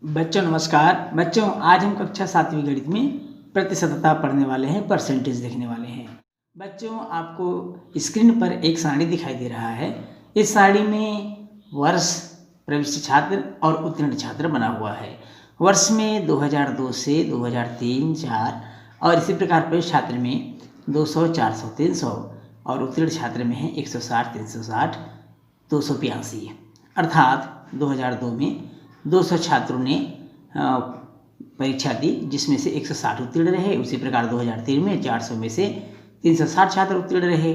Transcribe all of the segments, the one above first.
बच्चों नमस्कार। बच्चों आज हम कक्षा 7वीं गणित में प्रतिशतता पढ़ने वाले हैं, परसेंटेज देखने वाले हैं। बच्चों आपको स्क्रीन पर एक सारणी दिखाई दे रहा है। इस सारणी में वर्ष, प्रविष्ट छात्र और उत्तीर्ण छात्र बना हुआ है। वर्ष में 2002 से 2003, 4 और इसी प्रकार प्रविष्ट छात्र में 200, 400, 300 और उत्तीर्ण छात्र में है 160, 360, 282। अर्थात 2002 में 200 छात्रों ने परीक्षा दी, जिसमें से 160 उत्तीर्ण रहे। उसी प्रकार 2003 में 400 में से 360 छात्र उत्तीर्ण रहे।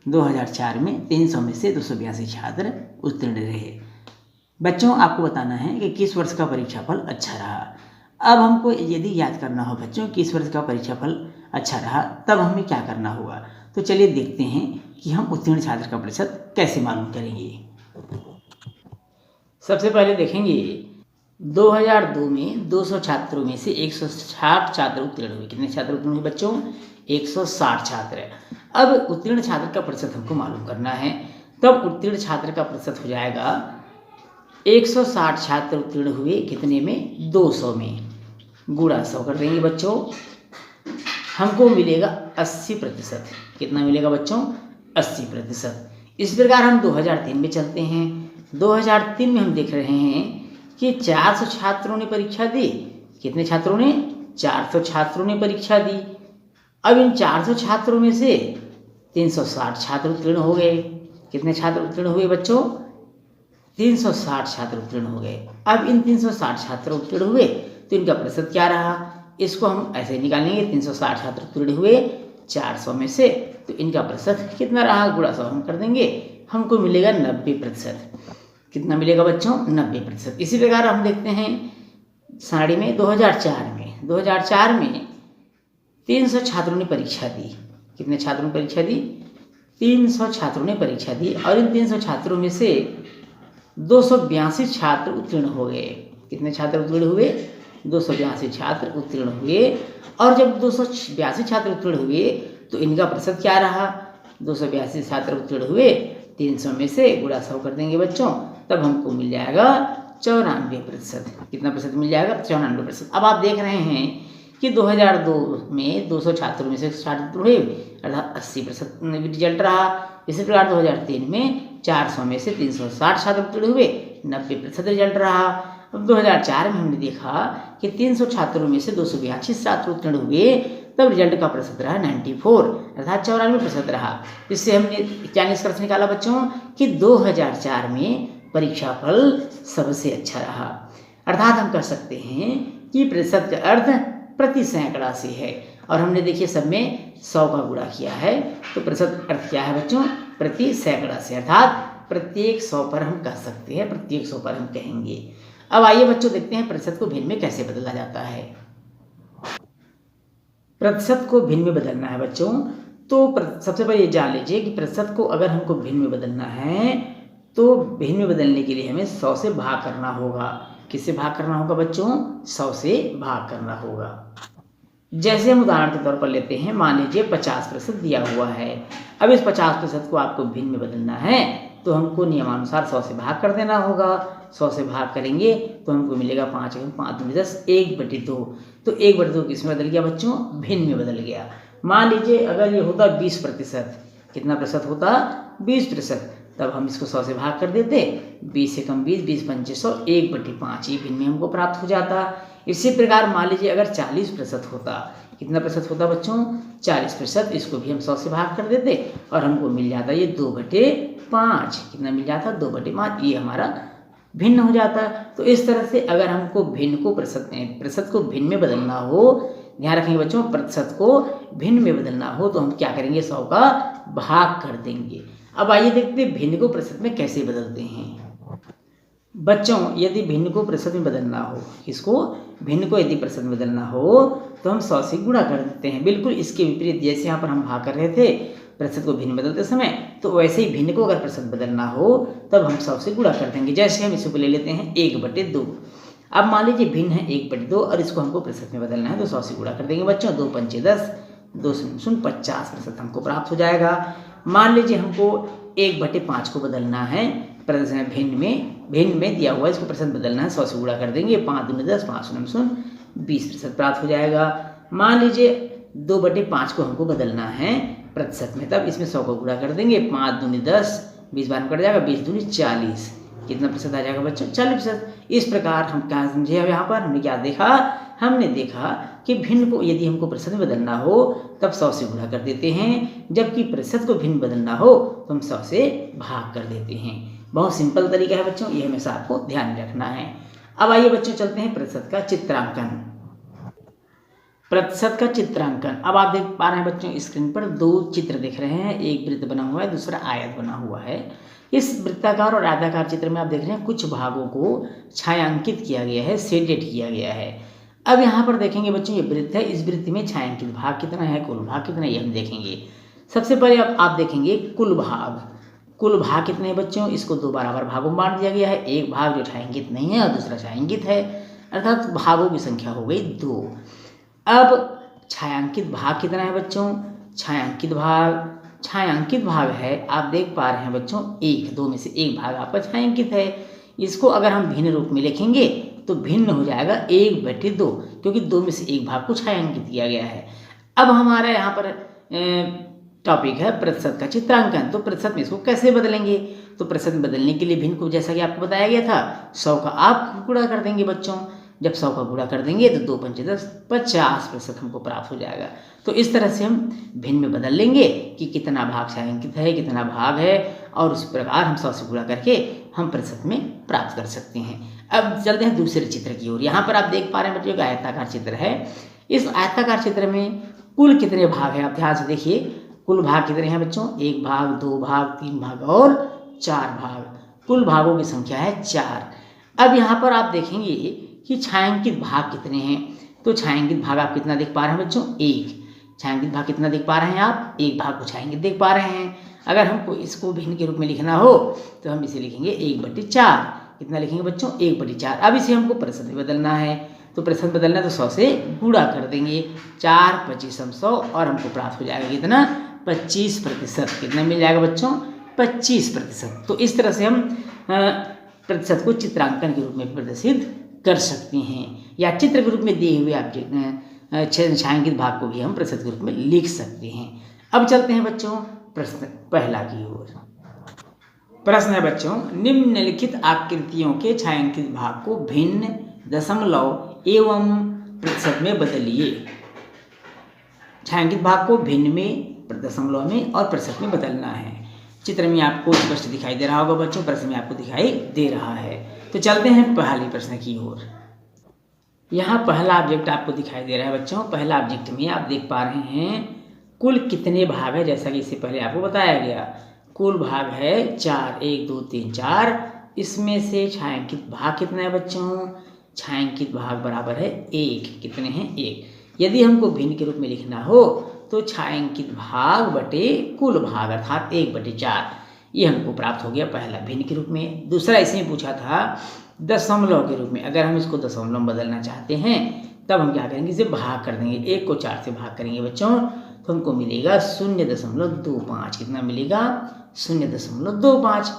2004 में 300 में से 282 छात्र उत्तीर्ण रहे। बच्चों आपको बताना है कि किस वर्ष का परीक्षाफल अच्छा रहा। अब हमको यदि याद करना हो बच्चों किस वर्ष का परीक्षाफल अच्छा रहा, तब हमें क्या करना होगा। तो चलिए देखते हैं कि हम उत्तीर्ण छात्र का प्रतिशत कैसे मालूम करेंगे। सबसे पहले देखेंगे 2002 में 200 छात्रों में से 160 छात्र उत्तीर्ण हुए। कितने छात्र उत्तीर्ण हुए बच्चों? 160 छात्र। अब उत्तीर्ण छात्र का प्रतिशत हमको मालूम करना है, तब उत्तीर्ण छात्र का प्रतिशत हो जाएगा 160 छात्र उत्तीर्ण हुए कितने में? 200 में, गुणा 100 कर देंगे बच्चों, हमको मिलेगा 80%। कितना मिलेगा बच्चों? 80%। इस प्रकार हम 2003 में चलते हैं। 2003 में हम देख रहे हैं कि 400 छात्रों ने परीक्षा दी। कितने छात्रों ने? 400 छात्रों ने परीक्षा दी। अब इन 400 छात्रों में से 360 छात्र उत्तीर्ण हो गए। कितने छात्र उत्तीर्ण हुए बच्चों? 360 छात्र उत्तीर्ण हो गए। अब इन 360 छात्र उत्तीर्ण हुए तो इनका प्रतिशत क्या रहा, इसको हम ऐसे निकालेंगे। 360 छात्र उत्तीर्ण हुए 400 में से, तो इनका प्रतिशत कितना रहा, गुणा 100 हम कर देंगे, हमको मिलेगा 90%। कितना मिलेगा बच्चों? 90%। इसी प्रकार हम देखते हैं सारणी में 2004 में 300 छात्रों ने परीक्षा दी। कितने छात्रों ने परीक्षा दी? 300 छात्रों ने परीक्षा दी और इन 300 छात्रों में से 282 छात्र उत्तीर्ण हो गए। कितने छात्र उत्तीर्ण हुए? 282 छात्र उत्तीर्ण हुए। और जब 282 छात्र उत्तीर्ण हुए तो इनका प्रतिशत क्या रहा? 282 छात्र उत्तीर्ण हुए, 300 में से गुणा 100 कर देंगे बच्चों, तब हमको मिल जाएगा 94%। कितना प्रतिशत मिल जाएगा? 94%। अब आप देख रहे हैं कि 2002 में 200 छात्रों में से 60 उत्तीर्ण हुए, अर्थात 80% रिजल्ट रहा। इसी प्रकार 2003 में 400 में से 360 छात्र उत्तीर्ण हुए, 90% रिजल्ट रहा। अब 2004 में हमने देखा कि 300 छात्रों में से 282 छात्र उत्तीर्ण हुए, तब रिजल्ट का प्रतिशत रहा 94, अर्थात 94% रहा। इससे हमने क्या निष्कर्ष निकाला बच्चों कि 2004 में परीक्षाफल सबसे अच्छा रहा। अर्थात हम कह सकते हैं कि प्रतिशत का अर्थ प्रति सैकड़ा से है, और हमने देखिए सब में 100 का गुणा किया है, तो प्रतिशत अर्थ क्या है बच्चों? प्रति सैकड़ा से, अर्थात प्रत्येक 100 पर हम कह सकते हैं, प्रत्येक 100 पर हम कहेंगे। अब आइए बच्चों देखते हैं प्रतिशत को भिन्न में कैसे बदला जाता है। प्रतिशत को भिन्न में बदलना है बच्चों, तो सबसे पहले ये जान लीजिए कि प्रतिशत को अगर हमको भिन्न में बदलना है तो भिन्न में बदलने के लिए हमें 100 से भाग करना होगा। किससे भाग करना होगा बच्चों? 100 से भाग करना होगा। जैसे हम उदाहरण के तौर पर लेते हैं, मान लीजिए 50% दिया हुआ है। अब इस 50% को आपको भिन्न में बदलना है तो हमको नियमानुसार 100 से भाग कर देना होगा। 100 से भाग करेंगे तो हमको मिलेगा 5 दूनी 10, 1/2। तो 1/2 किसमें बदल गया बच्चों? भिन्न में बदल गया। मान लीजिए अगर ये होता 20%, कितना प्रतिशत होता? 20%, तब हम इसको 100 से भाग कर देते। 20 से कम 20, 20 पंचे 100, 1/5 ये भिन्न में हमको प्राप्त हो जाता। इसी प्रकार मान लीजिए अगर 40% होता, कितना प्रतिशत होता बच्चों? 40%, इसको भी हम 100 से भाग कर देते और हमको मिल जाता ये 2/5। कितना मिल जाता? 2/5। ये हमारा भिन्न हो जाता। तो इस तरह से अगर हमको भिन्न को प्रतिशत को भिन्न में बदलना हो, ध्यान रखेंगे बच्चों, प्रतिशत को भिन्न में बदलना हो तो हम क्या करेंगे? 100 का भाग कर देंगे। अब आइए देखते हैं भिन्न को प्रतिशत में कैसे बदलते हैं। बच्चों यदि भिन्न को प्रतिशत में बदलना हो, किसको? भिन्न को यदि प्रतिशत में बदलना हो तो हम 100 से गुणा कर देते हैं। बिल्कुल इसके विपरीत, जैसे यहाँ पर हम भाग कर रहे थे प्रतिशत को भिन्न बदलते समय, तो वैसे ही भिन्न को अगर प्रतिशत बदलना हो तब हम 100 से गुणा कर देंगे। जैसे हम इसको ले लेते हैं 1/2। अब मान लीजिए भिन्न है 1/2 और इसको हमको प्रतिशत में बदलना है तो 100 से गुणा कर देंगे बच्चों। 2 पंचे 10, 2 शून्य 50% हमको प्राप्त हो जाएगा। मान लीजिए हमको 1/5 को बदलना है भिन्न में, भिन्न में दिया हुआ, इसको प्रतिशत बदलना है, 100 से गुणा कर देंगे, 5 दूनी 10, 5 शून्य शून्य 20% प्राप्त हो जाएगा। मान लीजिए 2/5 को हमको बदलना है प्रतिशत में, तब इसमें 100 को गुणा कर देंगे, 5 दूनी 10, 20 बार में कट जाएगा, 20 दूनी 40, कितना प्रतिशत आ जाएगा बच्चों? 40%। इस प्रकार हम क्या समझे? अब यहाँ पर हमने क्या देखा? हमने देखा कि भिन्न को यदि हमको प्रतिशत में बदलना हो तब 100 से गुणा कर देते हैं, जबकि प्रतिशत को भिन्न बदलना हो तो हम 100 से भाग कर देते हैं। बहुत सिंपल तरीका है बच्चों, ये हमेशा आपको ध्यान में रखना है। अब आइए बच्चों चलते हैं प्रतिशत का चित्रांकन। प्रतिशत का चित्रांकन, अब आप देख पा रहे हैं बच्चों स्क्रीन पर 2 चित्र दिख रहे हैं, एक वृत्त बना हुआ है, दूसरा आयत बना हुआ है। इस वृत्ताकार और आयताकार चित्र में आप देख रहे हैं कुछ भागों को छायांकित किया गया है, शेडेड किया गया है। अब यहाँ पर देखेंगे बच्चों ये वृत्त है, इस वृत्त में छायांकित भाग कितना है, कुल भाग कितना है, ये हम देखेंगे। सबसे पहले आप देखेंगे कुल भाग। कुल भाग कितने हैं बच्चों? इसको 2 बराबर भागों में बांट दिया गया है, एक भाग जो छायांकित नहीं है और दूसरा छायांकित है, अर्थात भागों की संख्या हो गई 2। अब छायांकित भाग कितना है बच्चों? छायांकित भाग है, आप देख पा रहे हैं बच्चों 1, 2 में से एक भाग आपका छायांकित है। इसको अगर हम भिन्न रूप में लिखेंगे तो भिन्न हो जाएगा 1/2, क्योंकि 2 में से एक भाग को छायांकित किया गया है। अब हमारा यहाँ पर टॉपिक है प्रतिशत का चित्रांकन। तो प्रतिशत में इसको कैसे बदलेंगे? तो प्रतिशत में बदलने के लिए भिन्न को जैसा कि आपको बताया गया था 100 का आप गुणा कर देंगे बच्चों। जब 100 का गुणा कर देंगे तो 2 पंचे 10, 50% हमको प्राप्त हो जाएगा। तो इस तरह से हम भिन्न में बदल लेंगे कि कितना भाग छायांकित है, कितना भाग है, और उस प्रकार हम 100 से गुणा करके हम प्रतिशत में प्राप्त कर सकते हैं। अब चलते हैं दूसरे चित्र की ओर। यहाँ पर आप देख पा रहे हैं बच्चों एक आयताकार चित्र है। इस आयताकार चित्र में कुल कितने भाग हैं? आप ध्यान से देखिए, कुल भाग कितने हैं बच्चों? 1 भाग, 2 भाग, 3 भाग और 4 भाग। कुल भागों की संख्या है 4। अब यहाँ पर आप देखेंगे कि छायांकित भाग कितने हैं। तो छायांकित भाग आप कितना देख पा रहे हैं बच्चों? 1। छायांकित भाग कितना देख पा रहे हैं आप? 1 भाग को छायांकित देख पा रहे हैं। अगर हमको इसको भिन्न के रूप में लिखना हो तो हम इसे लिखेंगे 1/4। कितना लिखेंगे बच्चों? 1/4। अब इसे हमको प्रतिशत में बदलना है, तो प्रतिशत बदलना है तो 100 से गुणा कर देंगे, 4 25 हम 100, और हमको प्राप्त हो जाएगा कितना? 25%। कितना मिल जाएगा बच्चों? 25%। तो इस तरह से हम प्रतिशत को चित्रांकन के रूप में प्रदर्शित कर सकते हैं, या चित्र के रूप में दिए हुए ऑब्जेक्ट छायांकित भाग को भी हम प्रतिशत के रूप में लिख सकते हैं। अब चलते हैं बच्चों प्रश्न पहला की ओर। प्रश्न है बच्चों, निम्नलिखित आकृतियों के छायांकित भाग को भिन्न, दशमलव एवं प्रतिशत में बदलिए। छायांकित भाग को भिन्न में, दशमलव में और प्रतिशत में बदलना है। चित्र में आपको स्पष्ट दिखाई दे रहा होगा बच्चों, प्रश्न में आपको दिखाई दे रहा है। तो चलते हैं पहले प्रश्न की ओर। यहाँ पहला ऑब्जेक्ट आपको दिखाई दे रहा है बच्चों। पहला ऑब्जेक्ट में आप देख पा रहे हैं कुल कितने भाग है, जैसा कि इससे पहले आपको बताया गया। कुल भाग है 4, 1 2 3 4। इसमें से छायांकित भाग कितना है बच्चों? छायांकित भाग बराबर है 1। कितने हैं? 1। यदि हमको भिन्न के रूप में लिखना हो तो छायांकित भाग बटे कुल भाग अर्थात 1/4, ये हमको प्राप्त हो गया पहला भिन्न के रूप में। दूसरा इसमें पूछा था दशमलव के रूप में। अगर हम इसको दशमलव में बदलना चाहते हैं तब हम क्या करेंगे? इसे भाग कर देंगे, 1 को 4 से भाग करेंगे बच्चों, तो हमको मिलेगा 0.25। कितना मिलेगा? 0.25।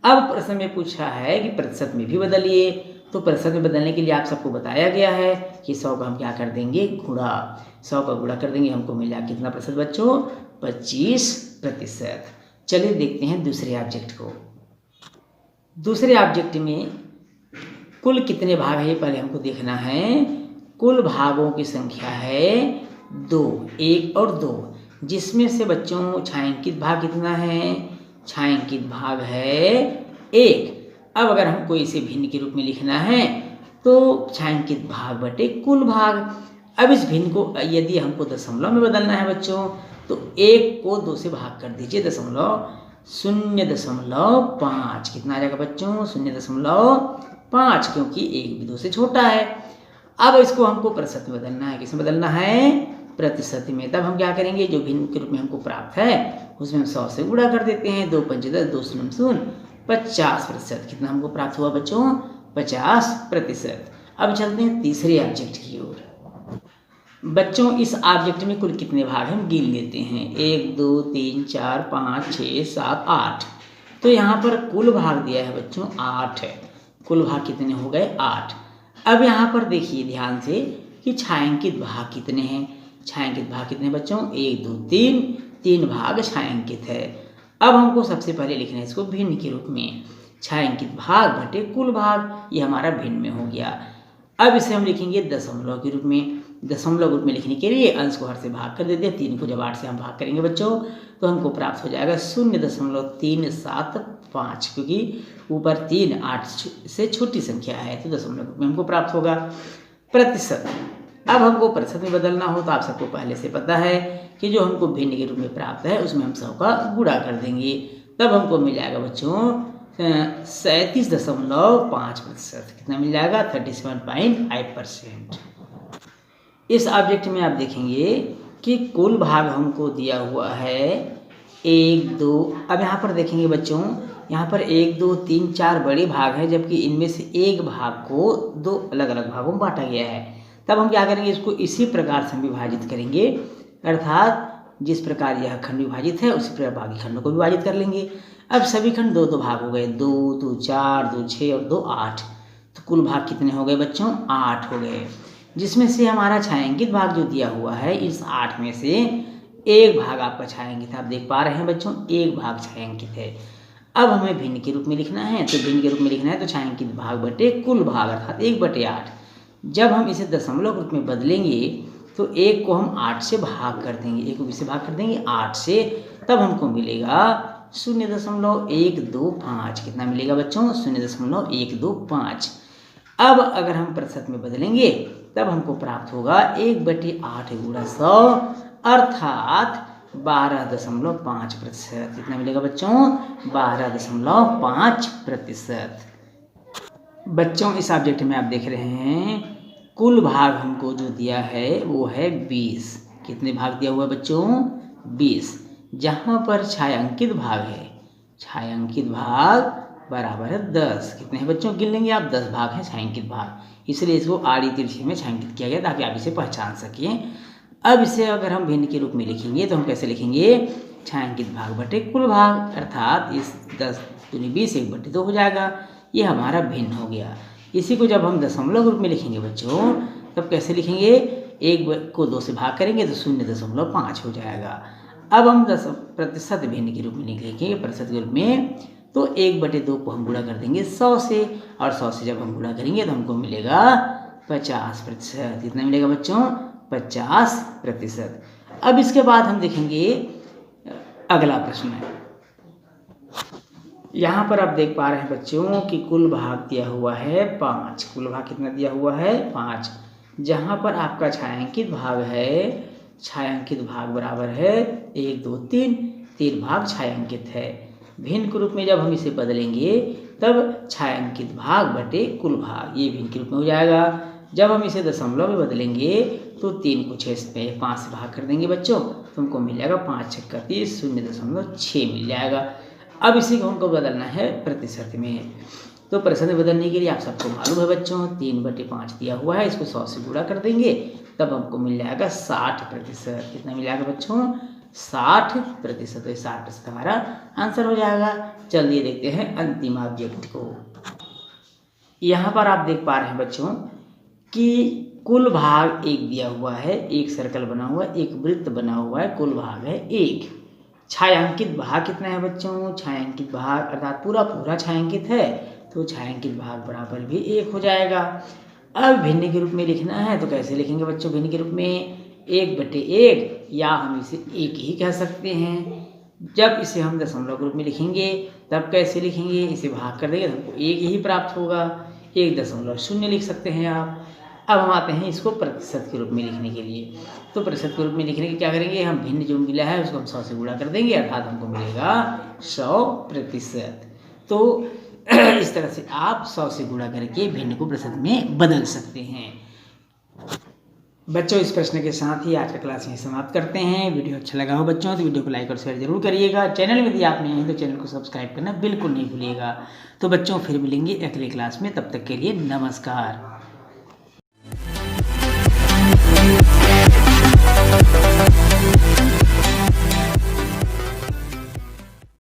अब प्रश्न में पूछा है कि प्रतिशत में भी बदलिए। तो प्रतिशत में बदलने के लिए आप सबको बताया गया है कि 100 का हम क्या कर देंगे? गुणा। 100 का गुणा कर देंगे, हमको मिला कितना प्रतिशत बच्चों? 25%। चलिए देखते हैं दूसरे ऑब्जेक्ट को। दूसरे ऑब्जेक्ट में कुल कितने भाग है पहले हमको देखना है। कुल भागों की संख्या है 2, 1 और 2, जिसमें से बच्चों छायांकित भाग कितना है? छायांकित भाग है 1। अब अगर हमको इसे भिन्न के रूप में लिखना है तो छायांकित भाग बटे कुल भाग। अब इस भिन्न को यदि हमको दशमलव में बदलना है बच्चों तो 1 को 2 से भाग कर दीजिए, 0.5। कितना आ जाएगा बच्चों? 0.5, क्योंकि 1 भी 2 से छोटा है। अब इसको हमको प्रतिशत में बदलना है। किसमें बदलना है? प्रतिशत में। तब हम क्या करेंगे? जो भिन्न के रूप में हमको प्राप्त है उसमें हम 100 से गुणा कर देते हैं, 2 पंचे 10, 2 शून्य शून्य 50%। कितना हमको प्राप्त हुआ बच्चों? 50%। अब चलते हैं तीसरे ऑब्जेक्ट की ओर। बच्चों इस ऑब्जेक्ट में कुल कितने भाग हम गिन लेते हैं। 1 2 3 4 5 6 7 8। तो यहाँ पर कुल भाग दिया है बच्चों 8 है। कुल भाग कितने हो गए 8। अब यहाँ पर देखिए ध्यान से कि छायांकित भाग कितने हैं। छायांकित भाग कितने बच्चों 1 2 3, 3 भाग छायांकित है। अब हमको सबसे पहले लिखना है इसको भिन्न के रूप में, छायांकित भाग बटे कुल भाग, ये हमारा भिन्न में हो गया। अब इसे हम लिखेंगे दशमलव के रूप में। दशमलव रूप में लिखने के लिए अंश को हर से भाग कर देते हैं। 3 को जब 8 से हम भाग करेंगे बच्चों तो हमको प्राप्त हो जाएगा 0.375, क्योंकि ऊपर 3 8 से छोटी संख्या है तो दशमलव रूप में हमको प्राप्त होगा। प्रतिशत, अब हमको प्रतिशत में बदलना हो तो आप सबको पहले से पता है कि जो हमको भिन्न के रूप में प्राप्त है उसमें हम सबका गुणा कर देंगे, तब हमको मिल जाएगा बच्चों 37.5%। कितना मिल जाएगा 37.5%। इस ऑब्जेक्ट में आप देखेंगे कि कुल भाग हमको दिया हुआ है 1 2। अब यहाँ पर देखेंगे बच्चों, यहाँ पर 1 2 3 4 बड़े भाग हैं, जबकि इनमें से एक भाग को 2 अलग अलग भागों में बांटा गया है। तब हम क्या करेंगे, इसको इसी प्रकार से विभाजित करेंगे, अर्थात जिस प्रकार यह खंड विभाजित है उसी प्रकार बाकी खंडों को विभाजित कर लेंगे। अब सभी खंड 2 2 भाग हो गए, 2 2 4 2 6 और 2 8, तो कुल भाग कितने हो गए बच्चों 8 हो गए। जिसमें से हमारा छायांकित भाग जो दिया हुआ है, इस 8 में से एक भाग आपका छायांकित है। आप देख पा रहे हैं बच्चों, एक भाग छायांकित है। अब हमें भिन्न के रूप में लिखना है, तो भिन्न के रूप में लिखना है तो छायांकित भाग बटे कुल भाग अर्थात 1/8। जब हम इसे दशमलव रूप में बदलेंगे तो 1 को हम 8 से भाग कर देंगे, 1 को किससे भाग कर देंगे 8 से, तब हमको मिलेगा 0.125। कितना मिलेगा बच्चों 0.125। अब अगर हम प्रतिशत में बदलेंगे तब हमको प्राप्त होगा 1/8 गुणा 100 अर्थात 12.5%। कितना मिलेगा बच्चों 12.5%। बच्चों इस ऑब्जेक्ट में आप देख रहे हैं कुल भाग हमको जो दिया है वो है 20। कितने भाग दिया हुआ है बच्चों 20, जहाँ पर छायांकित भाग है, छायांकित भाग बराबर है 10। कितने हैं बच्चों गिन लेंगे आप, 10 भाग हैं छायांकित भाग, इसलिए इसको आड़ी तिरछी में छायांकित किया गया ताकि आप इसे पहचान सकें। अब इसे अगर हम भिन्न के रूप में लिखेंगे तो हम कैसे लिखेंगे, छायांकित भाग बटे कुल भाग, अर्थात इस 10 दूनी 20 1/2 हो जाएगा, ये हमारा भिन्न हो गया। इसी को जब हम दशमलव रूप में लिखेंगे बच्चों तब कैसे लिखेंगे, 1 को 2 से भाग करेंगे तो 0.5 हो जाएगा। अब हम प्रतिशत भिन्न के रूप में लिखेंगे प्रतिशत के रूप में, तो 1/2 को हम गुणा कर देंगे 100 से, और 100 से जब हम गुणा करेंगे तो हमको मिलेगा 50%। कितना मिलेगा बच्चों 50%। अब इसके बाद हम देखेंगे अगला प्रश्न है। यहाँ पर आप देख पा रहे हैं बच्चों कि कुल भाग दिया हुआ है 5। कुल भाग कितना दिया हुआ है 5, जहाँ पर आपका छायांकित भाग है, छायांकित भाग बराबर है 1 2 3, 3 भाग छायांकित है। भिन्न के रूप में जब हम इसे बदलेंगे तब छायांकित भाग बटे कुल भाग, ये भिन्न के रूप में हो जाएगा। जब हम इसे दशमलव में बदलेंगे तो 3 को 5 से भाग कर देंगे बच्चों, तो हमको मिल जाएगा 5 6 30, 0.6 मिल जाएगा। अब इसी को हमको बदलना है प्रतिशत में, तो प्रतिशत में बदलने के लिए आप सबको मालूम है बच्चों 3/5 दिया हुआ है, इसको 100 से गुणा कर देंगे तब हमको मिल जाएगा 60%। कितना मिल जाएगा बच्चों 60%। तो 60% हमारा आंसर हो जाएगा। चलिए देखते हैं अंतिम ऑब्जेक्ट को। यहाँ पर आप देख पा रहे हैं बच्चों कि कुल भाग 1 दिया हुआ है, एक सर्कल बना हुआ है, एक वृत्त बना हुआ है, कुल भाग है 1। छायांकित भाग कितना है बच्चों, छायांकित भाग अर्थात पूरा छायांकित है तो छायांकित भाग बराबर भी 1 हो जाएगा। अब भिन्न के रूप में लिखना है तो कैसे लिखेंगे बच्चों, भिन्न के रूप में 1/1, या हम इसे 1 ही कह सकते हैं। जब इसे हम दशमलव के रूप में लिखेंगे तब कैसे लिखेंगे, इसे भाग कर देंगे तो हमको 1 ही प्राप्त होगा, 1.0 लिख सकते हैं आप। अब हम आते हैं इसको प्रतिशत के रूप में लिखने के लिए, तो प्रतिशत के रूप में लिखने के क्या करेंगे, हम भिन्न जो मिला है उसको हम 100 से गुणा कर देंगे, अर्थात हमको मिलेगा 100%। तो इस तरह से आप 100 से गुणा करके भिन्न को प्रतिशत में बदल सकते हैं। बच्चों इस प्रश्न के साथ ही आज का क्लास यहीं समाप्त करते हैं। वीडियो अच्छा लगा हो बच्चों तो वीडियो को लाइक और शेयर जरूर करिएगा। चैनल में यदि आप नए हैं तो चैनल को सब्सक्राइब करना बिल्कुल नहीं भूलिएगा। तो बच्चों फिर मिलेंगे अगले क्लास में, तब तक के लिए नमस्कार।